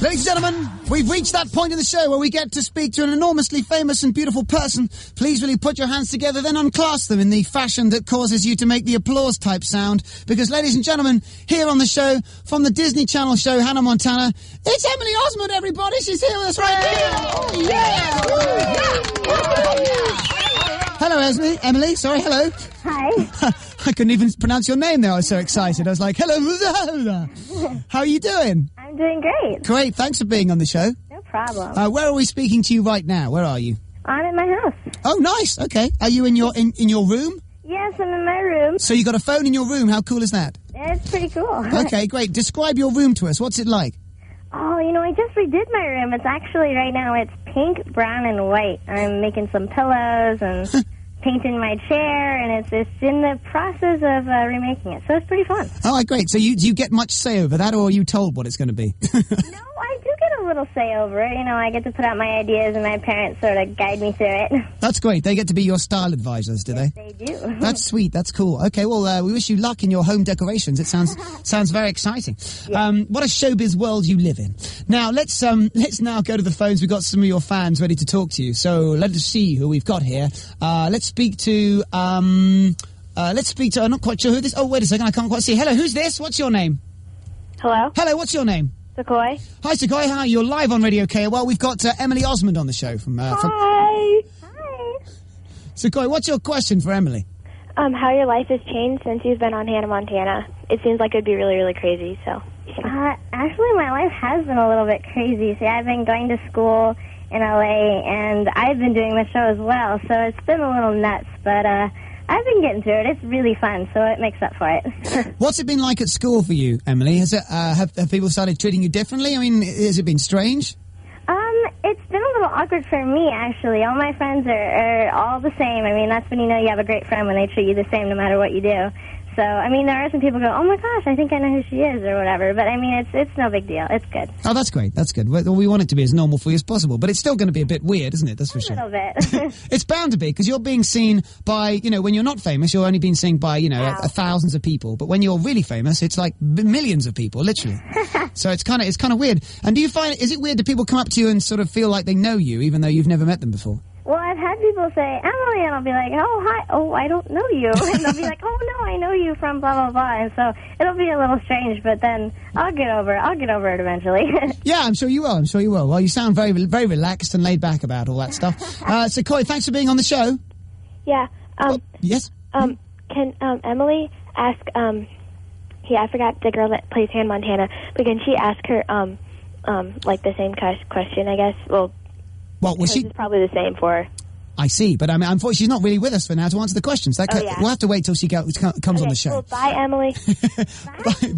Ladies and gentlemen, we've reached that point in the show where we get to speak to an enormously famous and beautiful person. Please really put your hands together, then unclasp them in the fashion that causes you to make the applause type sound. Because, ladies and gentlemen, here on the show, from the Disney Channel show Hannah Montana, it's Emily Osment, everybody. She's here with us right now. Oh, yeah! Hello, Emily. Sorry, hello. Hi. I couldn't even pronounce your name there. I was so excited. I was like, hello. How are you doing? I'm doing great. Great. Thanks for being on the show. No problem. Where are we speaking to you right now? Where are you? I'm at my house. Oh, nice. Okay. Are you in your room? Yes, I'm in my room. So you got a phone in your room. How cool is that? It's pretty cool. Okay, great. Describe your room to us. What's it like? Oh, I just redid my room. It's actually, right now, it's pink, brown, and white. I'm making some pillows and painting my chair, and it's in the process of remaking it. So it's pretty fun. Oh, great. So do you get much say over that, or are you told what it's going to be? No, I do get a little say over it. I get to put out my ideas, and my parents sort of guide me through it. That's great. They get to be your style advisors, do they? Yes, they do. That's sweet. That's cool. Okay, well, we wish you luck in your home decorations. It sounds very exciting. Yeah. What a showbiz world you live in. Now, let's now go to the phones. We've got some of your fans ready to talk to you. So let us see who we've got here. Let's speak to, I'm not quite sure who this, oh, wait a second, I can't quite see. Hello, who's this? What's your name? Hello? Hello, what's your name? Sequoia. Hi, Sequoia, how are you? You're live on Radio KOL. We've got Emily Osment on the show from... Hi. Hi. Sequoia, what's your question for Emily? How your life has changed since you've been on Hannah Montana. It seems like it would be really, really crazy, so... Actually, my life has been a little bit crazy. See, I've been going to school in LA, and I've been doing the show as well, so it's been a little nuts, but I've been getting through it. It's really fun, so it makes up for it. What's it been like at school for you, Emily? Has it have people started treating you differently? I mean, has it been strange? It's been a little awkward for me, actually. All my friends are all the same. I mean, that's when you know you have a great friend, when they treat you the same no matter what you do. So, I mean, there are some people who go, oh, my gosh, I think I know who she is, or whatever. But, I mean, it's no big deal. It's good. Oh, that's great. That's good. Well, we want it to be as normal for you as possible. But it's still going to be a bit weird, isn't it? That's for sure. A little bit. It's bound to be, because you're being seen by, when you're not famous, you're only being seen by, thousands of people. But when you're really famous, it's like millions of people, literally. So it's kind of weird. And do you find, is it weird that people come up to you and sort of feel like they know you, even though you've never met them before? Well, I've had people say, Emily, and I'll be like, oh, hi, oh, I don't know you. And they'll be like, oh, no, I know you from blah, blah, blah. And so it'll be a little strange, but then I'll get over it eventually. Yeah, I'm sure you will. Well, you sound very, very relaxed and laid back about all that stuff. So, Coy, thanks for being on the show. Yeah. Yes? Can Emily ask, I forgot the girl that plays Hannah Montana, but can she ask her, the same question, I guess? Well, she? It's probably the same for her. I see, but I mean, unfortunately, she's not really with us for now to answer the questions. We'll have to wait till she comes on the show. Well, bye, Emily.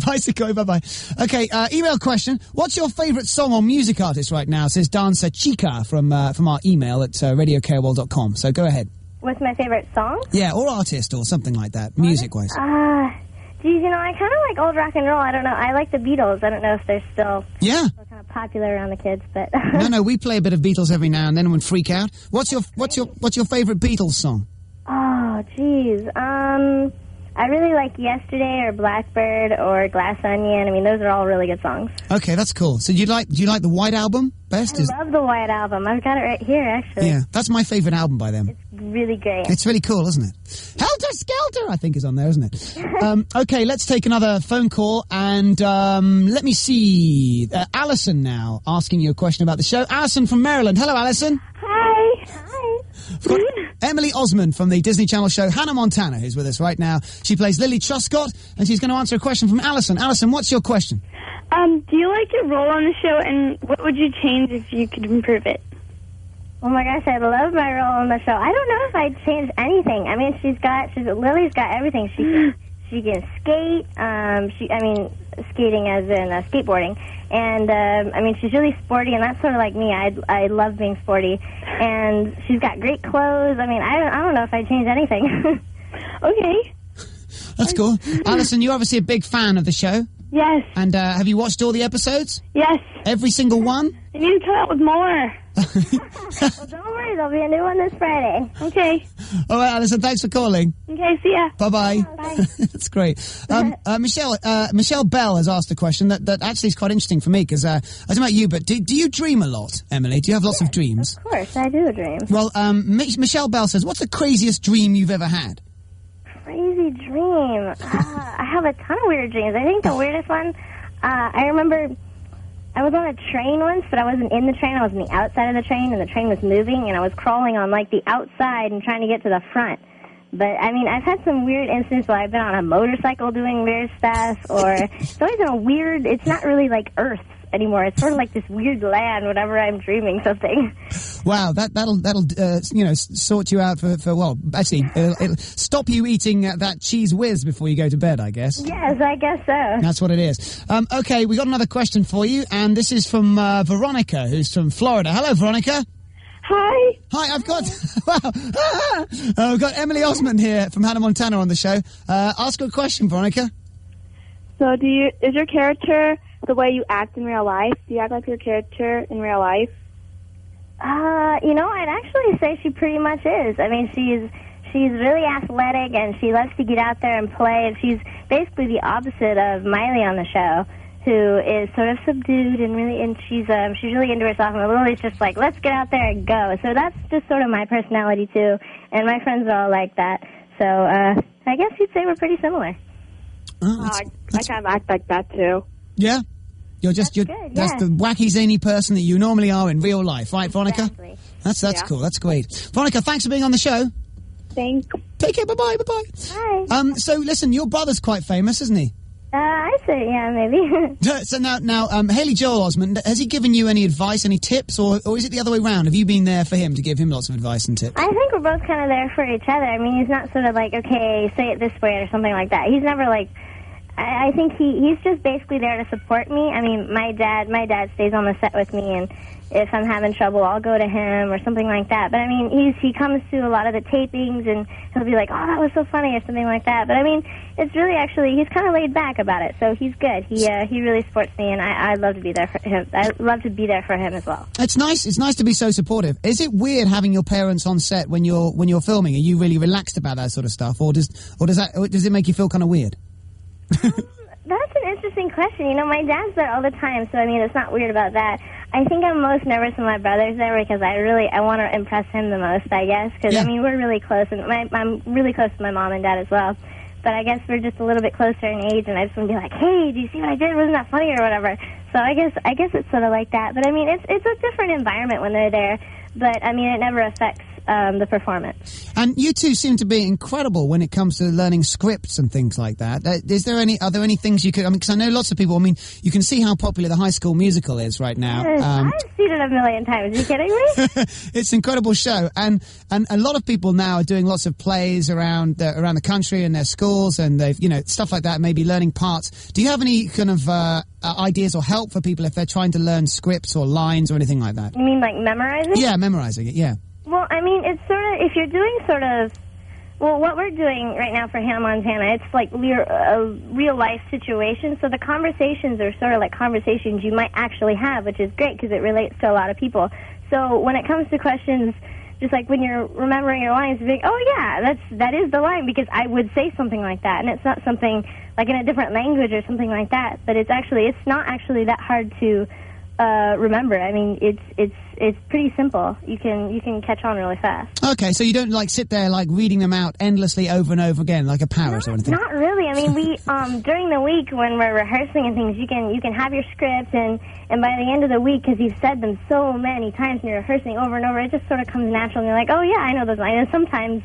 Bye, Sequoia. Bye-bye. Okay, email question. What's your favourite song or music artist right now? Says Dancer Chica from our email at radiokol.com. So go ahead. What's my favourite song? Yeah, or artist or something like that, music-wise. Geez, I kind of like old rock and roll. I don't know. I like the Beatles. I don't know if they're still kind of popular around the kids, but no, we play a bit of Beatles every now and then and freak out. What's your favorite Beatles song? Oh, geez. I really like Yesterday or Blackbird or Glass Onion. I mean, those are all really good songs. Okay, that's cool. So do you like the White Album best? I love the White Album. I've got it right here, actually. Yeah, that's my favorite album by them. It's really great. It's really cool, isn't it? Helter Skelter, I think, is on there, isn't it? Okay, let's take another phone call, and let me see. Alison now, asking you a question about the show. Alison from Maryland. Hello, Alison. Hi. We've got Emily Osment from the Disney Channel show Hannah Montana, who's with us right now. She plays Lily Truscott, and she's going to answer a question from Alison. Alison, what's your question? Do you like your role on the show, and what would you change if you could improve it? Oh my gosh, I love my role on the show. I don't know if I'd change anything. I mean, Lily's got everything. She can skate. Skating as in skateboarding, and she's really sporty, and that's sort of like me. I love being sporty, and she's got great clothes. I mean, I don't know if I'd change anything. Okay, that's cool. Alison, you're obviously a big fan of the show. Yes. And have you watched all the episodes? Yes. Every single one? I need to come out with more. Well, don't worry, there'll be a new one this Friday. Okay. All right, Alison, thanks for calling. Okay, see ya. Bye-bye. Bye. That's great. Michelle Bell has asked a question that actually is quite interesting for me, because I don't know about you, but do you dream a lot, Emily? Do you have lots of dreams? Of course, I do dream. Well, Michelle Bell says, what's the craziest dream you've ever had? Crazy dream. I have a ton of weird dreams. I think the weirdest one, I remember I was on a train once, but I wasn't in the train. I was on the outside of the train, and the train was moving, and I was crawling on, like, the outside and trying to get to the front. But, I mean, I've had some weird instances where I've been on a motorcycle doing weird stuff, or it's always in a weird, it's not really like Earth anymore. It's sort of like this weird land whenever I'm dreaming something. Wow, that'll sort you out for well, actually, it'll stop you eating that cheese whiz before you go to bed, I guess. Yes, I guess so. That's what it is. Okay, we got another question for you, and this is from Veronica, who's from Florida. Hello, Veronica. Hi. Hi, I've got we've got Emily Osment here from Hannah Montana on the show. Ask her a question, Veronica. So is your character the way you act in real life? Do you act like your character in real life? I'd actually say she pretty much is. I mean, she's really athletic, and she loves to get out there and play, and she's basically the opposite of Miley on the show, who is sort of subdued and she's really into herself, and Lily's just like, let's get out there and go. So that's just sort of my personality too, and my friends are all like that. So I guess you'd say we're pretty similar. I kind of act like that too. Yeah? That's the wacky, zany person that you normally are in real life, right, Veronica? Exactly. That's cool. That's great. Veronica, thanks for being on the show. Thanks. Take care. Bye-bye. Bye. So listen, your brother's quite famous, isn't he? I say, yeah, maybe. So now, Haley Joel Osment, has he given you any advice, any tips, or is it the other way around? Have you been there for him to give him lots of advice and tips? I think we're both kind of there for each other. I mean, he's not sort of like, okay, say it this way or something like that. He's never like, I think he's just basically there to support me. I mean, my dad stays on the set with me, and if I'm having trouble, I'll go to him or something like that. But I mean, he comes to a lot of the tapings, and he'll be like, oh, that was so funny or something like that. But I mean, it's really actually, he's kind of laid back about it, so he's good. He really supports me, and I love to be there for him. I love to be there for him as well. It's nice to be so supportive. Is it weird having your parents on set when you're filming? Are you really relaxed about that sort of stuff, or does it make you feel kind of weird? That's an interesting question. You know, my dad's there all the time, so I mean, it's not weird about that. I think I'm most nervous when my brother's there because I want to impress him the most, I guess, because I mean, we're really close, and I'm really close to my mom and dad as well. But I guess we're just a little bit closer in age, and I just want to be like, hey, do you see what I did? Wasn't that funny or whatever? So I guess it's sort of like that. But I mean, it's a different environment when they're there. But I mean, it never affects the performance. And you two seem to be incredible when it comes to learning scripts and things like that. Are there any things you could? I mean, because I know lots of people. I mean, you can see how popular the High School Musical is right now. I've seen it a million times. Are you kidding me? It's an incredible show, and a lot of people now are doing lots of plays around the country in their schools, and they've stuff like that. Maybe learning parts. Do you have any kind of ideas or help for people if they're trying to learn scripts or lines or anything like that? You mean like memorizing? Yeah, memorizing it. Yeah. Well, I mean, it's sort of, if you're doing sort of, well, what we're doing right now for Hannah Montana, it's like a real-life situation, so the conversations are sort of like conversations you might actually have, which is great because it relates to a lot of people. So when it comes to questions, just like when you're remembering your lines, you think, oh, yeah, that is the line, because I would say something like that, and it's not something like in a different language or something like that, but it's not actually that hard to remember. I mean, it's pretty simple. You can catch on really fast. Okay, so you don't like sit there like reading them out endlessly over and over again like a parrot or anything? Not really. I mean, we during the week when we're rehearsing and things, you can have your scripts, and by the end of the week, because you've said them so many times and you're rehearsing over and over, it just sort of comes natural, and you're like, oh yeah, I know those lines. And sometimes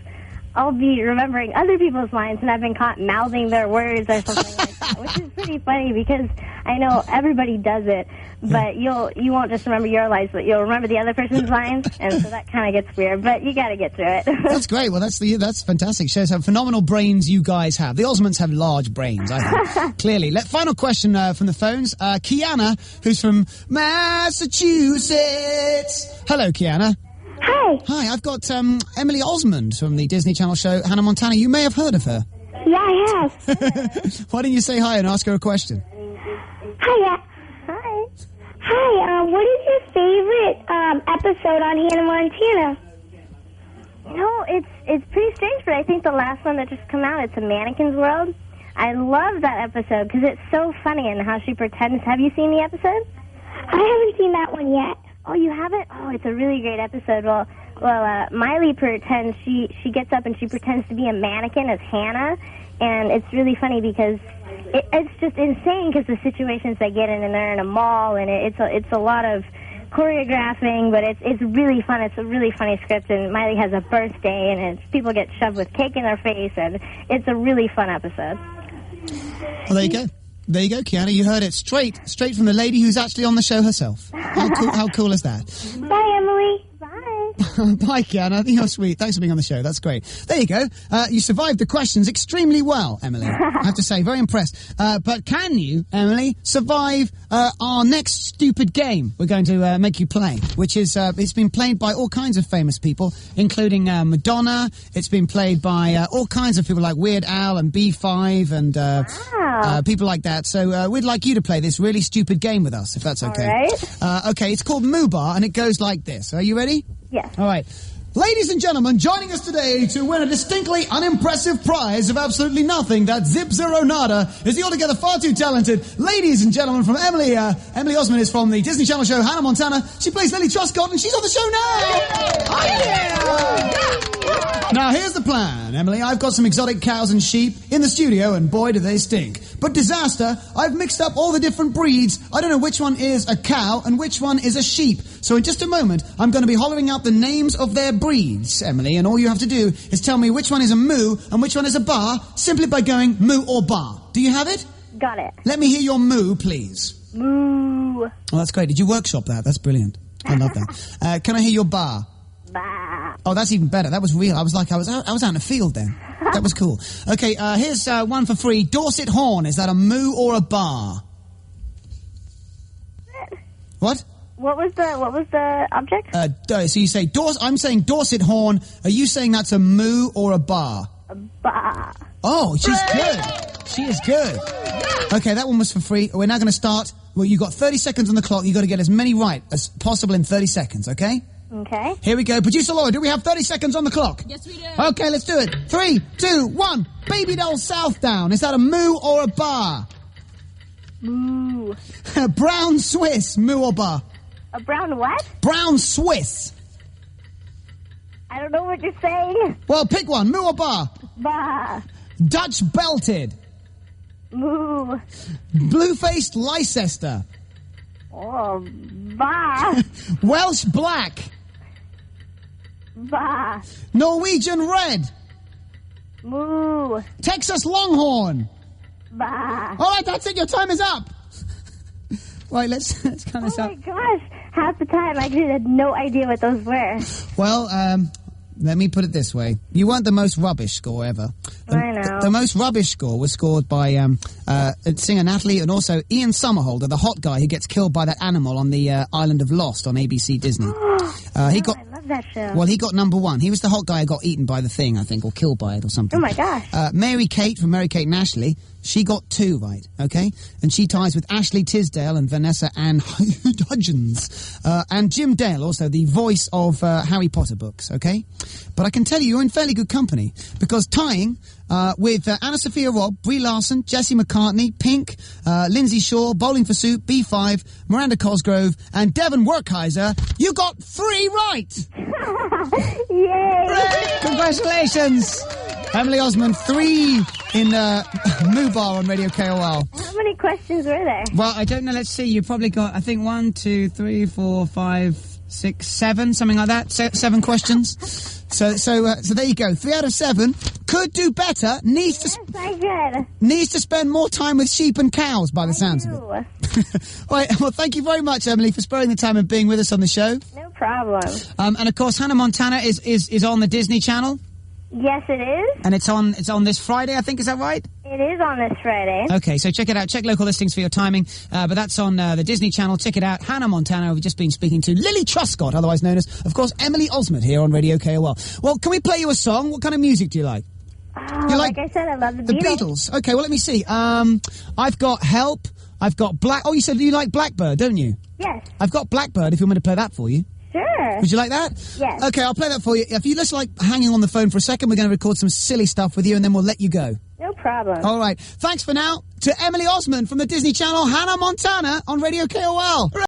I'll be remembering other people's lines, and I've been caught mouthing their words or something like that, which is pretty funny because I know everybody does it, but you won't just remember your lines, but you'll remember the other person's lines, and so that kind of gets weird, but you got to get through it. That's great. Well, that's fantastic. Shows how phenomenal brains you guys have. The Osmonts have large brains, I think. Clearly. Final question from the phones. Kiana, who's from Massachusetts. Hello, Kiana. Hi. Hi, I've got Emily Osment from the Disney Channel show Hannah Montana. You may have heard of her. Yeah, I have. Why don't you say hi and ask her a question? Hiya. Hi. Hi. Hi, what is your favorite episode on Hannah Montana? It's pretty strange, but I think the last one that just came out, it's A Mannequin's World. I love that episode because it's so funny and how she pretends. Have you seen the episode? I haven't seen that one yet. Oh, you haven't? Oh, it's a really great episode. Well, Miley pretends, she gets up and she pretends to be a mannequin as Hannah, and it's really funny because it's just insane because the situations they get in, and they're in a mall, and it's a lot of choreographing, but it's really fun. It's a really funny script, and Miley has a birthday, and people get shoved with cake in their face, and it's a really fun episode. Well, there you go. There you go, Kiana. You heard it straight from the lady who's actually on the show herself. How cool is that? Bye, Emily. Bye, Kiana. I think you're sweet. Thanks for being on the show. That's great. There you go. You survived the questions extremely well, Emily. I have to say, very impressed. But can you, Emily, survive our next stupid game we're going to make you play, which is, it's been played by all kinds of famous people, including Madonna. It's been played by all kinds of people like Weird Al and B5 and people like that. So we'd like you to play this really stupid game with us, if that's okay. All right. Okay, it's called Moo Bar, and it goes like this. Are you ready? Yes. All right. Ladies and gentlemen, joining us today to win a distinctly unimpressive prize of absolutely nothing, that zip zero nada, is the altogether far too talented ladies and gentlemen from Emily. Emily Osment is from the Disney Channel show Hannah Montana. She plays Lily Truscott, and she's on the show now. Oh, yeah. Now, here's the plan, Emily. I've got some exotic cows and sheep in the studio, and boy, do they stink. But disaster, I've mixed up all the different breeds. I don't know which one is a cow and which one is a sheep. So in just a moment, I'm going to be hollering out the names of their breeds, Emily, and all you have to do is tell me which one is a moo and which one is a bar, simply by going moo or bar. Do you have it? Got it. Let me hear your moo, please. Moo. Oh, that's great. Did you workshop that? That's brilliant. I love that. Can I hear your bar? Bah. Oh, that's even better. That was real. I was out in the field then. That was cool. Okay, here's one for free. Dorset horn. Is that a moo or a bar? What? What was the object? So you say I'm saying Dorset horn. Are you saying that's a moo or a bar? A bar. Oh, she's good. She is good. Okay, that one was for free. We're now going to start. Well, you've got 30 seconds on the clock. You've got to get as many right as possible in 30 seconds, okay? Okay. Here we go. Producer Laura, do we have 30 seconds on the clock? Yes, we do. Okay, let's do it. 3, 2, 1. Baby Doll Southdown. Is that a moo or a bar? Moo. Brown Swiss. Moo or bar? A brown what? Brown Swiss. I don't know what you're saying. Well, pick one. Moo or bar? Bah. Dutch Belted. Moo. Blue-faced Leicester. Oh, bah. Welsh Black. Bah. Norwegian Red. Moo. Texas Longhorn. Bah. All right, that's it. Your time is up. Right, let's count this Oh up. my gosh. Half the time I just had no idea what those were. Well, let me put it this way. You weren't the most rubbish score ever. I know. The most rubbish score was scored by singer Natalie and also Ian Somerhalder, the hot guy who gets killed by that animal on the island of Lost on ABC Disney. I love that show. Well, he got number one. He was the hot guy who got eaten by the thing, I think, or killed by it or something. Oh my gosh. Mary Kate from Mary Kate and Ashley, she got 2 right, okay? And she ties with Ashley Tisdale and Vanessa Ann Hudgens. And Jim Dale, also the voice of Harry Potter books, okay? But I can tell you're in fairly good company, because tying with Anna Sophia Robb, Brie Larson, Jesse McCartney, Pink, Lindsay Shaw, Bowling for Soup, B5, Miranda Cosgrove, and Devon Werkheiser, you got 3 right! Yay! Congratulations! Emily Osment, 3 in Moo Bar on Radio KOL. How many questions were there? Well, I don't know. Let's see. You probably got, I think, 1, 2, 3, 4, 5, 6, 7, something like that. 7 questions. So there you go. 3 out of 7. Could do better. Needs to spend more time with sheep and cows, by the sounds of it. All right. Well, thank you very much, Emily, for sparing the time and being with us on the show. No problem. And of course, Hannah Montana is on the Disney Channel. Yes, it is. And it's on this Friday, I think. Is that right? It is on this Friday. Okay, so check it out. Check local listings for your timing. But that's on the Disney Channel. Check it out. Hannah Montana. We've just been speaking to Lily Truscott, otherwise known as, of course, Emily Osment here on Radio KOL. Well, can we play you a song? What kind of music do you like? Oh, like I said, I love the Beatles. Okay, well, let me see. I've got Help. I've got Black... Oh, you said you like Blackbird, don't you? Yes. I've got Blackbird if you want me to play that for you. Sure. Would you like that? Yes. Okay, I'll play that for you. If you just like hanging on the phone for a second, we're going to record some silly stuff with you and then we'll let you go. No problem. All right. Thanks for now to Emily Osment from the Disney Channel, Hannah Montana on Radio KOL.